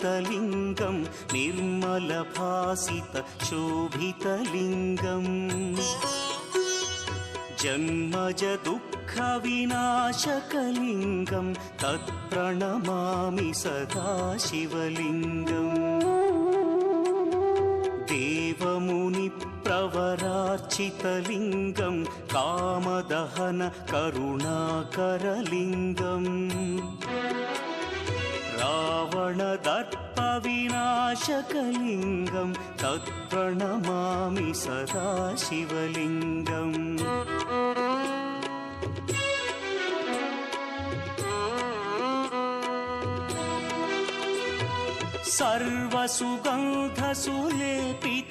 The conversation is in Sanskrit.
प्रभासितलिङ्गं निर्मलभासितशोभितलिङ्गम् जन्मज दुःखविनाशकलिङ्गं तत्प्रणमामि सदा शिवलिङ्गम् देवमुनिप्रवरार्चितलिङ्गं कामदहन करुणाकरलिङ्गम् रावणदर्पविनाशकलिङ्गं तत्प्रणमामि सदा शिवलिङ्गम् सर्वसुगन्धसुलेपित